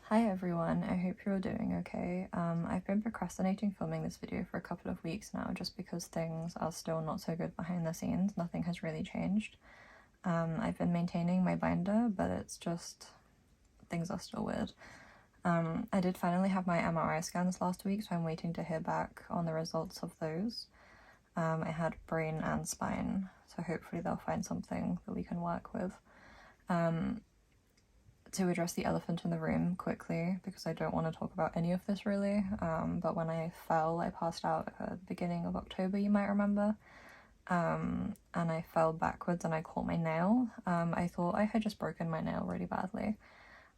Hi everyone, I hope you're all doing okay. I've been procrastinating filming this video for a couple of weeks now just because things are still not so good behind the scenes. Nothing has really changed. I've been maintaining my binder, but it's just things are still weird. I did finally have my MRI scans last week, so I'm waiting to hear back on the results of those. I had brain and spine, so hopefully they'll find something that we can work with. To address the elephant in the room quickly, because I don't want to talk about any of this really, but when I fell, I passed out at the beginning of October, you might remember, and I fell backwards and I caught my nail. I thought I had just broken my nail really badly,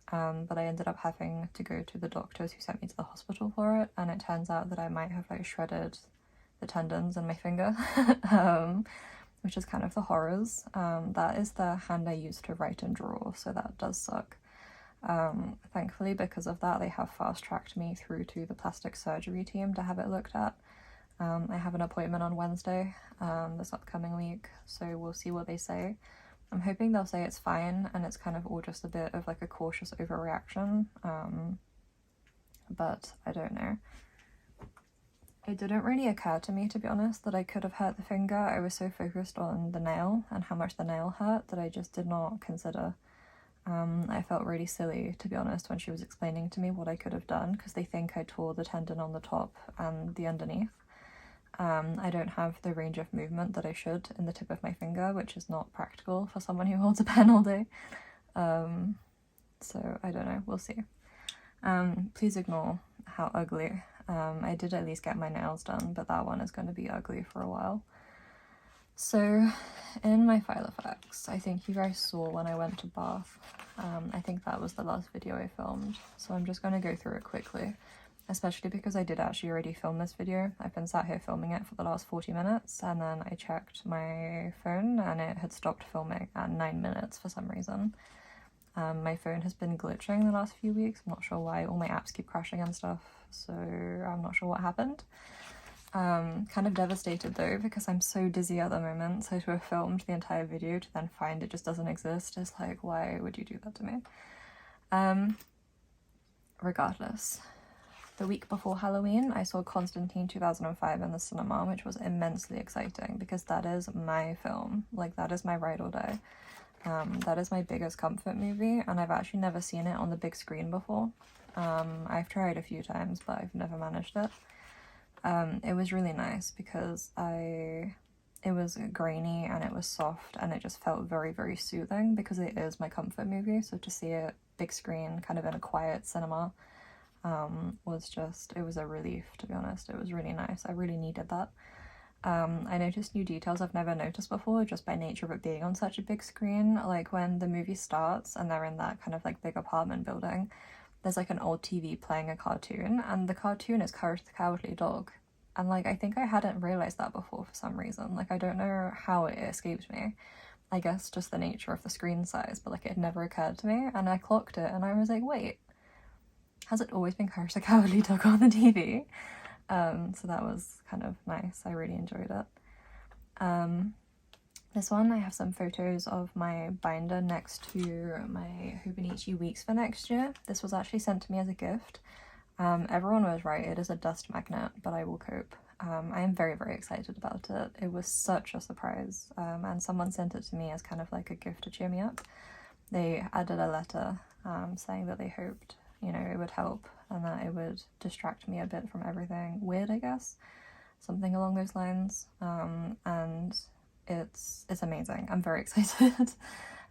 but I ended up having to go to the doctors who sent me to the hospital for it, and it turns out that I might have like shredded the tendons in my finger, which is kind of the horrors. That is the hand I use to write and draw, so that does suck. Thankfully, because of that, they have fast-tracked me through to the plastic surgery team to have it looked at. I have an appointment on Wednesday this upcoming week, so we'll see what they say. I'm hoping they'll say it's fine and it's kind of all just a bit of like a cautious overreaction, but I don't know. It didn't really occur to me, to be honest, that I could have hurt the finger. I was so focused on the nail and how much the nail hurt that I just did not consider. I felt really silly, to be honest, when she was explaining to me what I could have done, because they think I tore the tendon on the top and the underneath. I don't have the range of movement that I should in the tip of my finger, which is not practical for someone who holds a pen all day. So I don't know, we'll see. Please ignore how ugly. I did at least get my nails done, but that one is going to be ugly for a while. So, in my Filofax, I think you guys saw when I went to Bath. I think that was the last video I filmed, so I'm just going to go through it quickly, especially because I did actually already film this video. I've been sat here filming it for the last 40 minutes, and then I checked my phone and it had stopped filming at 9 minutes for some reason. My phone has been glitching the last few weeks. I'm not sure why. All my apps keep crashing and stuff, so I'm not sure what happened. Kind of devastated though, because I'm so dizzy at the moment, so to have filmed the entire video to then find it just doesn't exist is like, why would you do that to me? Regardless, the week before Halloween I saw Constantine 2005 in the cinema, which was immensely exciting because that is my film, like that is my ride or die. That is my biggest comfort movie, and I've actually never seen it on the big screen before. I've tried a few times, but I've never managed it. It was really nice because it was grainy and it was soft and it just felt very, very soothing because it is my comfort movie. So to see it big screen, kind of in a quiet cinema, it was a relief, to be honest. It was really nice. I really needed that. I noticed new details I've never noticed before just by nature of it being on such a big screen. Like when the movie starts and they're in that kind of like big apartment building, there's like an old TV playing a cartoon, and the cartoon is Courage the Cowardly Dog. And like, I think I hadn't realized that before for some reason. Like, I don't know how it escaped me. I guess just the nature of the screen size, but like it never occurred to me. And I clocked it and I was like, wait, has it always been Courage the Cowardly Dog on the TV? So that was kind of nice. I really enjoyed it. This one, I have some photos of my binder next to my Hobonichi Weeks for next year. This was actually sent to me as a gift. Everyone was right, it is a dust magnet, but I will cope. I am very, very excited about it. It was such a surprise, and someone sent it to me as kind of like a gift to cheer me up. They added a letter saying that they hoped, you know, it would help and that it would distract me a bit from everything weird, I guess. Something along those lines. And it's amazing. I'm very excited.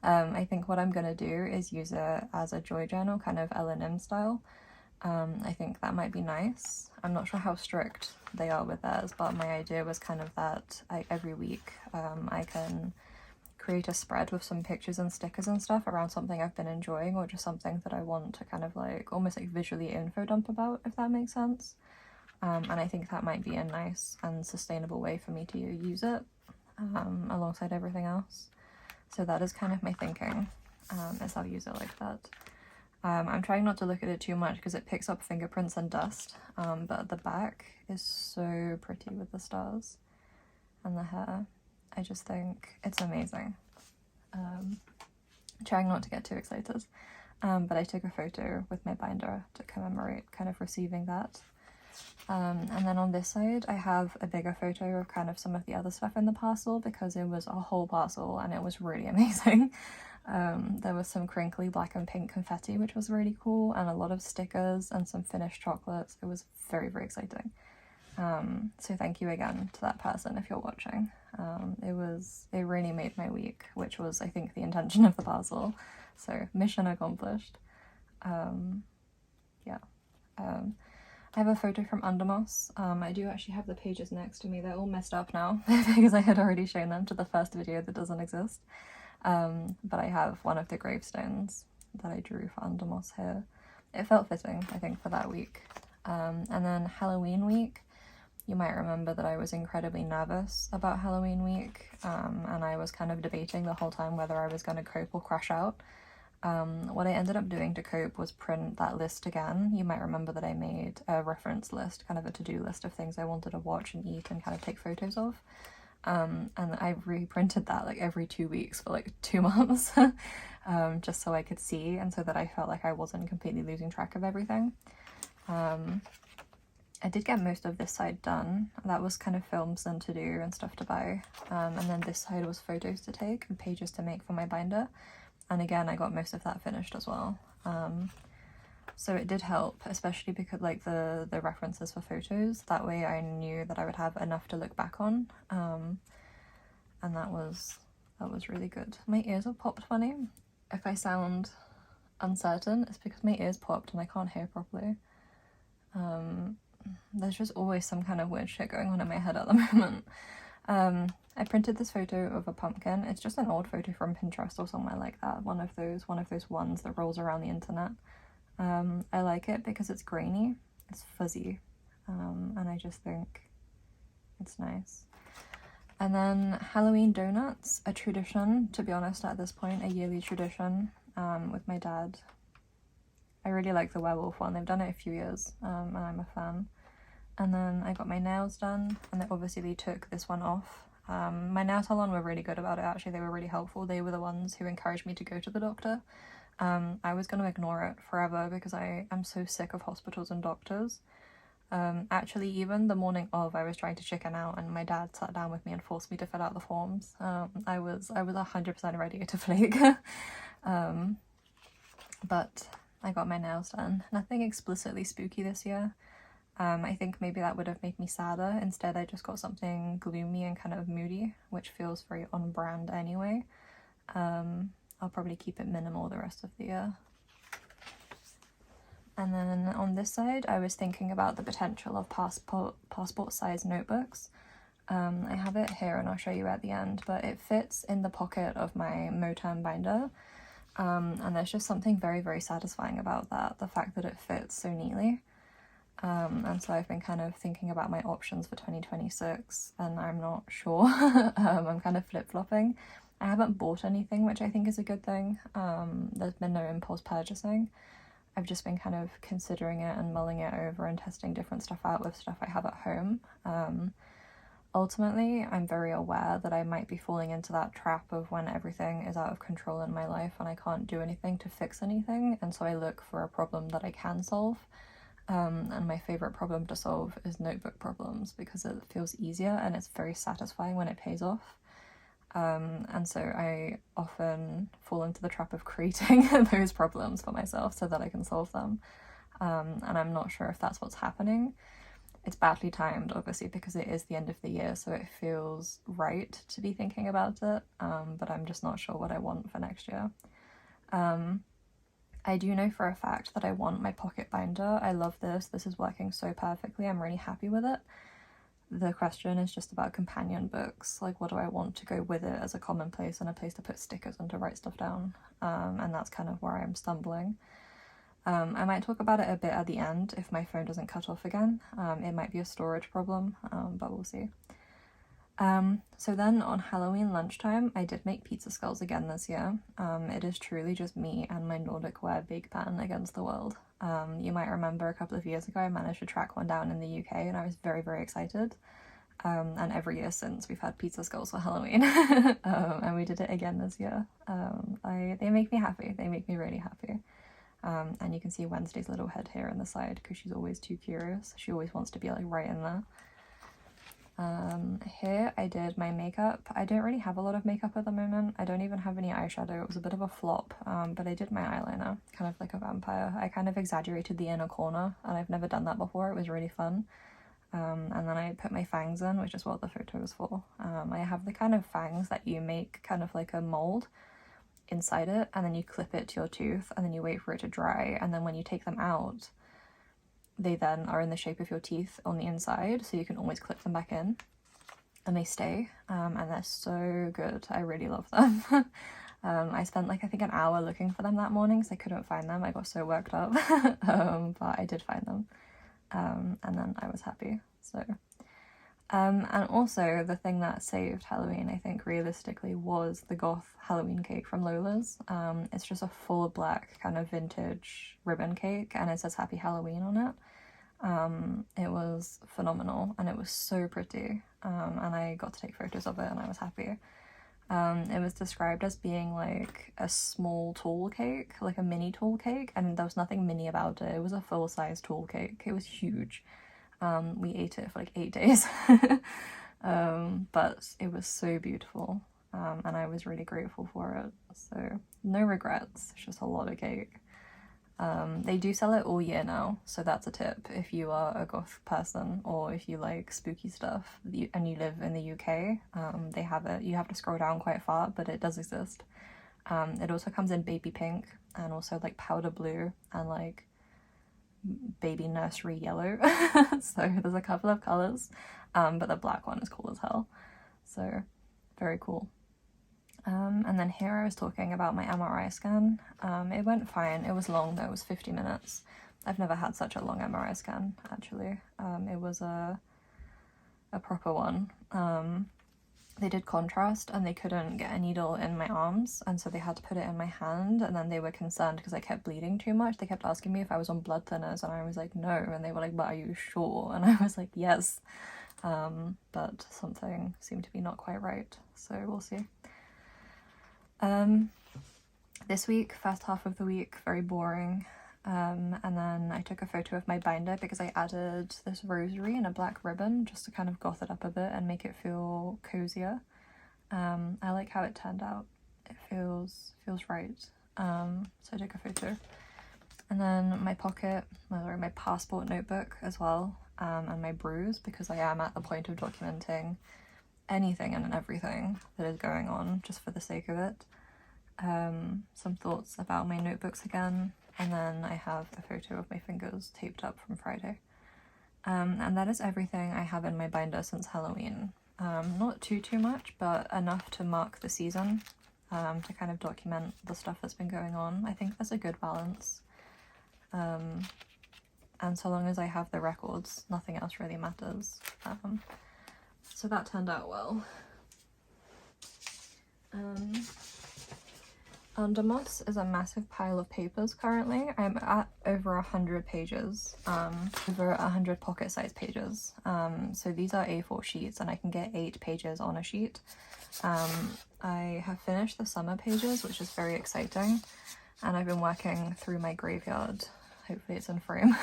I think what I'm gonna do is use it as a joy journal, kind of L&M style. I think that might be nice. I'm not sure how strict they are with theirs, but my idea was kind of that every week I can create a spread with some pictures and stickers and stuff around something I've been enjoying, or just something that I want to kind of like almost like visually info dump about, if that makes sense. And I think that might be a nice and sustainable way for me to use it alongside everything else. So that is kind of my thinking, is I'll use it like that. I'm trying not to look at it too much because it picks up fingerprints and dust, but the back is so pretty with the stars and the hair. I just think it's amazing. Trying not to get too excited. but I took a photo with my binder to commemorate kind of receiving that. And then on this side, I have a bigger photo of kind of some of the other stuff in the parcel because it was a whole parcel and it was really amazing. There was some crinkly black and pink confetti, which was really cool, and a lot of stickers and some finished chocolates. It was very, very exciting. So thank you again to that person if you're watching. It really made my week, which was, I think, the intention of the parcel. So mission accomplished. Yeah. I have a photo from Undermoss. I do actually have the pages next to me. They're all messed up now because I had already shown them to the first video that doesn't exist. But I have one of the gravestones that I drew for Undermoss here. It felt fitting, I think, for that week. And then Halloween week. You might remember that I was incredibly nervous about Halloween week, and I was kind of debating the whole time whether I was going to cope or crash out. What I ended up doing to cope was print that list again. You might remember that I made a reference list, kind of a to-do list of things I wanted to watch and eat and kind of take photos of. And I reprinted that like every 2 weeks for like 2 months, just so I could see and so that I felt like I wasn't completely losing track of everything. I did get most of this side done. That was kind of films then to do and stuff to buy. And then this side was photos to take and pages to make for my binder. And again, I got most of that finished as well. So it did help, especially because like the references for photos. That way I knew that I would have enough to look back on. And that was really good. My ears have popped funny. If I sound uncertain, it's because my ears popped and I can't hear properly. There's just always some kind of weird shit going on in my head at the moment. I printed this photo of a pumpkin. It's just an old photo from Pinterest or somewhere like that. One of those ones that rolls around the internet. I like it because it's grainy, it's fuzzy, and I just think it's nice. And then Halloween donuts, a tradition, to be honest, at this point, a yearly tradition, with my dad. I really like the werewolf one. They've done it a few years, and I'm a fan. And then I got my nails done, and they obviously took this one off. My nail salon were really good about it, actually. They were really helpful. They were the ones who encouraged me to go to the doctor. I was going to ignore it forever because I am so sick of hospitals and doctors. Actually, even the morning of, I was trying to chicken out, and my dad sat down with me and forced me to fill out the forms. I was 100% ready to flake. But I got my nails done. Nothing explicitly spooky this year. I think maybe that would have made me sadder. Instead, I just got something gloomy and kind of moody, which feels very on brand anyway. I'll probably keep it minimal the rest of the year. And then on this side, I was thinking about the potential of passport-sized notebooks. I have it here and I'll show you at the end, but it fits in the pocket of my Moterm binder. And there's just something very, very satisfying about that, the fact that it fits so neatly. And so I've been kind of thinking about my options for 2026, and I'm not sure. I'm kind of flip-flopping. I haven't bought anything, which I think is a good thing. There's been no impulse purchasing. I've just been kind of considering it and mulling it over and testing different stuff out with stuff I have at home. Ultimately, I'm very aware that I might be falling into that trap of when everything is out of control in my life and I can't do anything to fix anything, and so I look for a problem that I can solve. And my favourite problem to solve is notebook problems because it feels easier and it's very satisfying when it pays off. And so I often fall into the trap of creating those problems for myself so that I can solve them. And I'm not sure if that's what's happening. It's badly timed, obviously, because it is the end of the year, so it feels right to be thinking about it, but I'm just not sure what I want for next year. I do know for a fact that I want my pocket binder. I love this. This is working so perfectly. I'm really happy with it. The question is just about companion books. Like, what do I want to go with it as a commonplace and a place to put stickers and to write stuff down? And that's kind of where I'm stumbling. I might talk about it a bit at the end if my phone doesn't cut off again. It might be a storage problem, but we'll see. So then on Halloween lunchtime, I did make pizza skulls again this year. It is truly just me and my Nordic ware bake pan against the world. You might remember a couple of years ago I managed to track one down in the UK and I was very, very excited. And every year since, we've had pizza skulls for Halloween. And we did it again this year. They make me happy. They make me really happy. And you can see Wednesday's little head here on the side because she's always too curious. She always wants to be like right in there. Here I did my makeup. I don't really have a lot of makeup at the moment. I don't even have any eyeshadow. It was a bit of a flop, but I did my eyeliner, kind of like a vampire. I kind of exaggerated the inner corner, and I've never done that before. It was really fun. And then I put my fangs in, which is what the photo was for. I have the kind of fangs that you make kind of like a mold inside it, and then you clip it to your tooth, and then you wait for it to dry, and then when you take them out, they then are in the shape of your teeth on the inside, so you can always clip them back in, and they stay, and they're so good. I really love them. I spent like I think an hour looking for them that morning because I couldn't find them. I got so worked up, but I did find them, and then I was happy. So and also the thing that saved Halloween, I think realistically, was the goth Halloween cake from Lola's. It's just a full black kind of vintage ribbon cake, and it says Happy Halloween on it. It was phenomenal, and it was so pretty, and I got to take photos of it, and I was happy. It was described as being like a small tall cake, like a mini tall cake, and there was nothing mini about it. It was a full-size tall cake. It was huge. We ate it for like 8 days, but it was so beautiful, and I was really grateful for it. So no regrets, it's just a lot of cake. They do sell it all year now, so that's a tip if you are a goth person or if you like spooky stuff and you live in the UK. They have it. You have to scroll down quite far, but it does exist. It also comes in baby pink and also like powder blue and like baby nursery yellow. So there's a couple of colors, but the black one is cool as hell. So very cool. And then here I was talking about my MRI scan. It went fine. It was long though, it was 50 minutes. I've never had such a long MRI scan, actually. It was a proper one. They did contrast and they couldn't get a needle in my arms, and so they had to put it in my hand, and then they were concerned because I kept bleeding too much. They kept asking me if I was on blood thinners, and I was like, no, and they were like, but are you sure? And I was like, yes. But something seemed to be not quite right, so we'll see. This week, first half of the week, very boring. And then I took a photo of my binder because I added this rosary and a black ribbon just to kind of goth it up a bit and make it feel cozier. I like how it turned out. It feels right. So I took a photo. And then my pocket, my passport notebook as well, and my bruise, because I am at the point of documenting anything and everything that is going on just for the sake of it. Some thoughts about my notebooks again, and then I have a photo of my fingers taped up from Friday. And that is everything I have in my binder since Halloween. Not too much, but enough to mark the season, to kind of document the stuff that's been going on. I think there's a good balance. And so long as I have the records, nothing else really matters. So that turned out well. Under Moss is a massive pile of papers currently. I'm at over 100 pages, over 100 pocket-sized pages. So these are A4 sheets and I can get 8 pages on a sheet. I have finished the summer pages, which is very exciting, and I've been working through my graveyard. Hopefully it's in frame.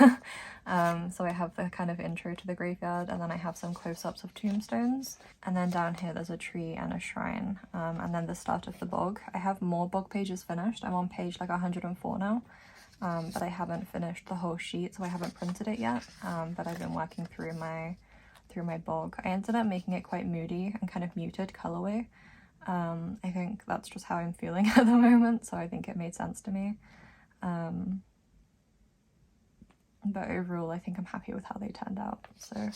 So I have the kind of intro to the graveyard, and then I have some close-ups of tombstones, and then down here there's a tree and a shrine, and then the start of the bog. I have more bog pages finished. I'm on page like 104 now, but I haven't finished the whole sheet, so I haven't printed it yet, but I've been working through my bog. I ended up making it quite moody and kind of muted colorway. I think that's just how I'm feeling at the moment, so I think it made sense to me. But overall I think I'm happy with how they turned out. So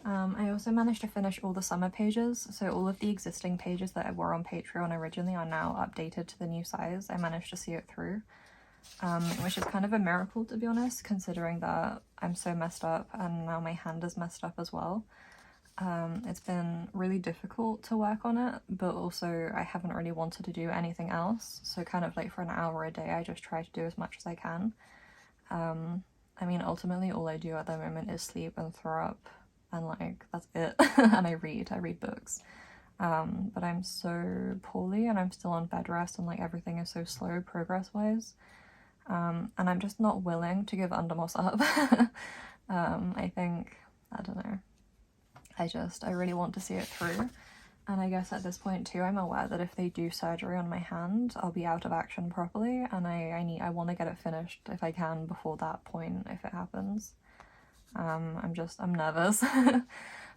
I also managed to finish all the summer pages, so all of the existing pages that were on Patreon originally are now updated to the new size. I managed to see it through, which is kind of a miracle, to be honest, considering that I'm so messed up and now my hand is messed up as well. It's been really difficult to work on it, but also I haven't really wanted to do anything else, so kind of like for an hour a day I just try to do as much as I can. I mean, ultimately all I do at the moment is sleep and throw up, and like that's it. And I read books, but I'm so poorly and I'm still on bed rest, and like everything is so slow progress wise. And I'm just not willing to give Undermoss up. I think, I don't know, I really want to see it through. And I guess at this point too, I'm aware that if they do surgery on my hand, I'll be out of action properly, and I want to get it finished if I can before that point, if it happens. I'm nervous.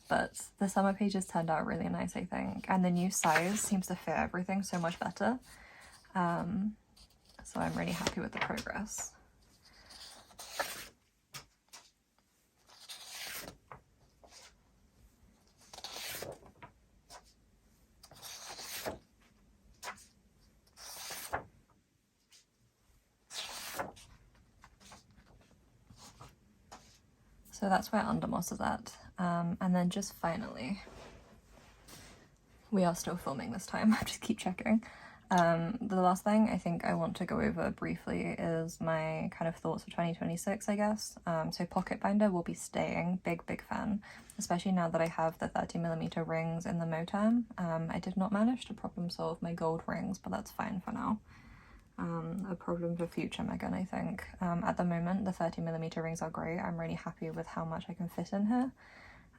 But the summer pages turned out really nice, I think. And the new size seems to fit everything so much better. So I'm really happy with the progress. So that's where Undermoss is at. And then just finally, we are still filming this time, I just keep checking. The last thing I think I want to go over briefly is my kind of thoughts for 2026, I guess. So Pocket Binder will be staying, big fan, especially now that I have the 30mm rings in the Moterm. I did not manage to problem solve my gold rings, but that's fine for now. A problem for future Megan, I think. At the moment, the 30mm rings are great. I'm really happy with how much I can fit in here,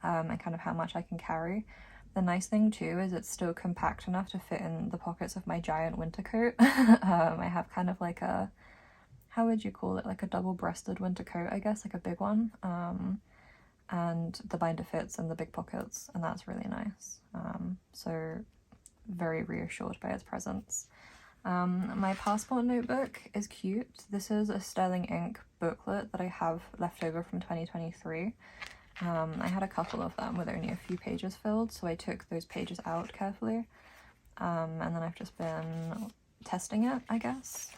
and kind of how much I can carry. The nice thing too is it's still compact enough to fit in the pockets of my giant winter coat. I have kind of like a, how would you call it, like a double-breasted winter coat, I guess, like a big one. And the binder fits in the big pockets, and that's really nice. So very reassured by its presence. My passport notebook is cute. This is a Sterling Ink booklet that I have left over from 2023. I had a couple of them with only a few pages filled, so I took those pages out carefully. And then I've just been testing it, I guess.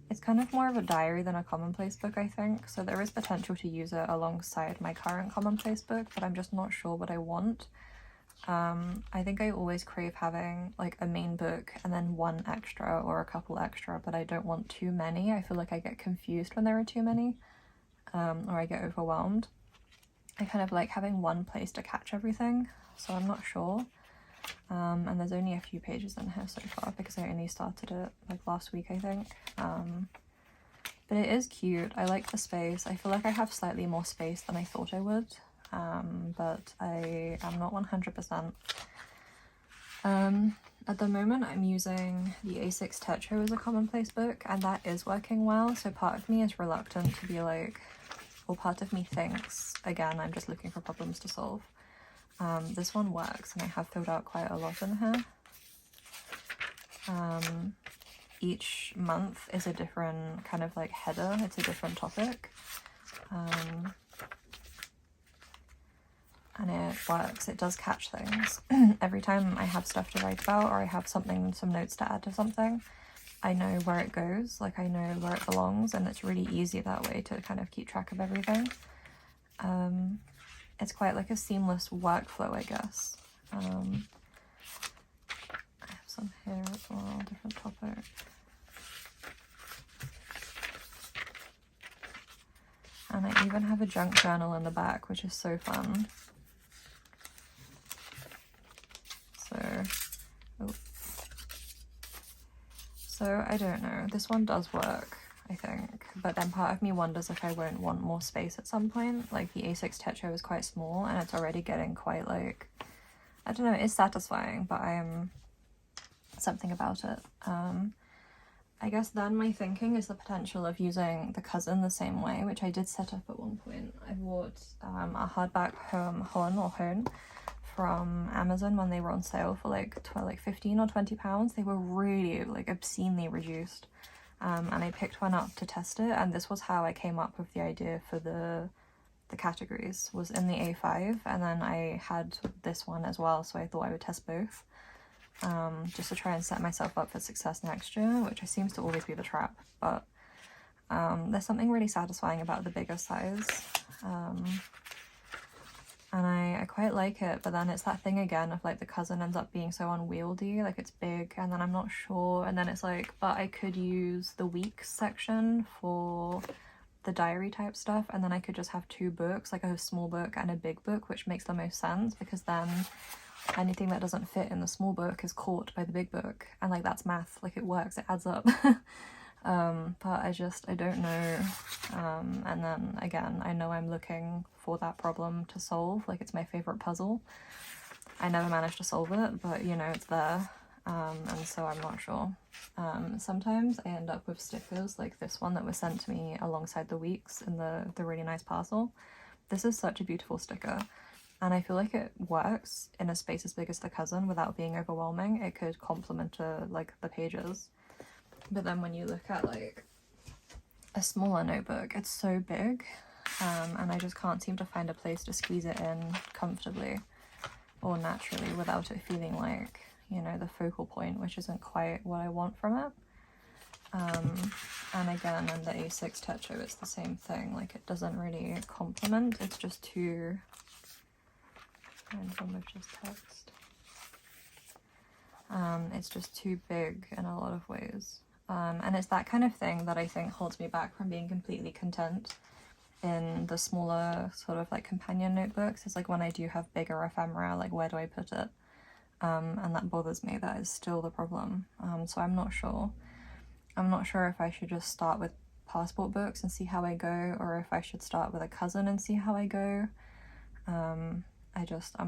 It's kind of more of a diary than a commonplace book, I think, so there is potential to use it alongside my current commonplace book, but I'm just not sure what I want. I think I always crave having like a main book and then one extra or a couple extra, but I don't want too many. I feel like I get confused when there are too many, or I get overwhelmed. I kind of like having one place to catch everything, so I'm not sure. And there's only a few pages in here so far because I only started it like last week, I think. But it is cute. I like the space. I feel like I have slightly more space than I thought I would. But I am not 100%. At the moment I'm using the A6 Tetra as a commonplace book, and that is working well, so part of me is reluctant to be like, or part of me thinks, again, I'm just looking for problems to solve. This one works, and I have filled out quite a lot in here. Each month is a different kind of like header, it's a different topic. And it works, it does catch things. Every time I have stuff to write about or I have some notes to add to something, I know where it goes, like I know where it belongs, and it's really easy that way to kind of keep track of everything. It's quite like a seamless workflow, I guess. I have some here as well, different topic. And I even have a junk journal in the back, which is so fun. So I don't know, this one does work, I think, but then part of me wonders if I won't want more space at some point. Like the A6 Tetra is quite small and it's already getting quite like, I don't know, it's satisfying, but I'm something about it. I guess then my thinking is the potential of using the cousin the same way, which I did set up at one point. I bought a hardback hone from Amazon when they were on sale for like 15 or 20 pounds. They were really like obscenely reduced, and I picked one up to test it, and this was how I came up with the idea for the categories, was in the A5, and then I had this one as well, so I thought I would test both, just to try and set myself up for success next year, which seems to always be the trap, but there's something really satisfying about the bigger size. And I quite like it, but then it's that thing again of like the cousin ends up being so unwieldy, like it's big and then I'm not sure, and then it's like, but I could use the weeks section for the diary type stuff, and then I could just have two books, like a small book and a big book, which makes the most sense, because then anything that doesn't fit in the small book is caught by the big book, and like that's math, like it works, it adds up. But I don't know. And then again, I know I'm looking for that problem to solve, like it's my favorite puzzle. I never managed to solve it, but you know, it's there. And so I'm not sure. Sometimes I end up with stickers like this one that was sent to me alongside the weeks in the really nice parcel. This is such a beautiful sticker, and I feel like it works in a space as big as the cousin without being overwhelming. It could complement like the pages. But then when you look at like a smaller notebook, it's so big, and I just can't seem to find a place to squeeze it in comfortably or naturally without it feeling like, you know, the focal point, which isn't quite what I want from it. And again, in the A6 Techo, it's the same thing. Like, it doesn't really complement. It's just too... and just text. It's just too big in a lot of ways. And it's that kind of thing that I think holds me back from being completely content in the smaller sort of like companion notebooks. It's like when I do have bigger ephemera, like where do I put it? And that bothers me. That is still the problem. So I'm not sure. I'm not sure if I should just start with passport books and see how I go, or if I should start with a cousin and see how I go. I'm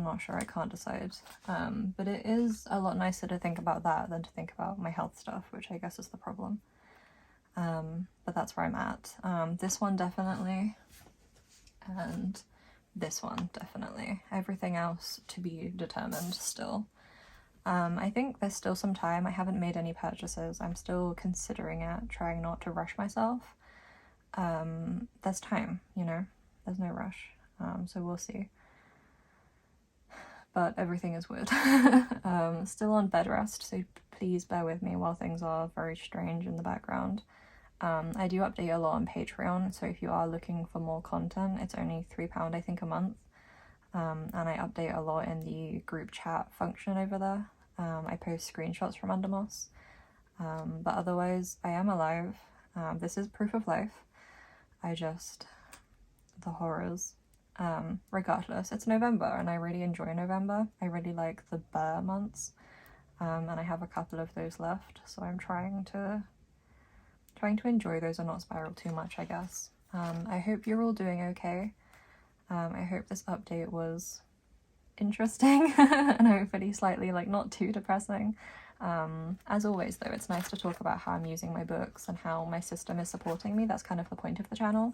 not sure. I can't decide. But it is a lot nicer to think about that than to think about my health stuff, which I guess is the problem. But that's where I'm at. This one definitely, and this one definitely. Everything else to be determined still. I think there's still some time. I haven't made any purchases. I'm still considering it, trying not to rush myself. There's time, you know, there's no rush. So we'll see. But everything is weird. Still on bed rest, so please bear with me while things are very strange in the background. I do update a lot on Patreon, so if you are looking for more content, it's only £3 I think a month. And I update a lot in the group chat function over there. I post screenshots from Undermoss. But otherwise, I am alive. This is proof of life. The horrors. Regardless, it's November and I really enjoy November. I really like the bear months. And I have a couple of those left, so I'm trying to enjoy those and not spiral too much, I guess. I hope you're all doing okay. I hope this update was interesting and hopefully slightly, like, not too depressing. As always though, it's nice to talk about how I'm using my books and how my system is supporting me. That's kind of the point of the channel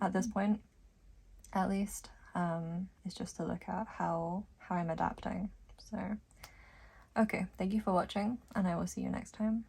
at this point, at least. Is just to look at how I'm adapting. So okay, thank you for watching and I will see you next time.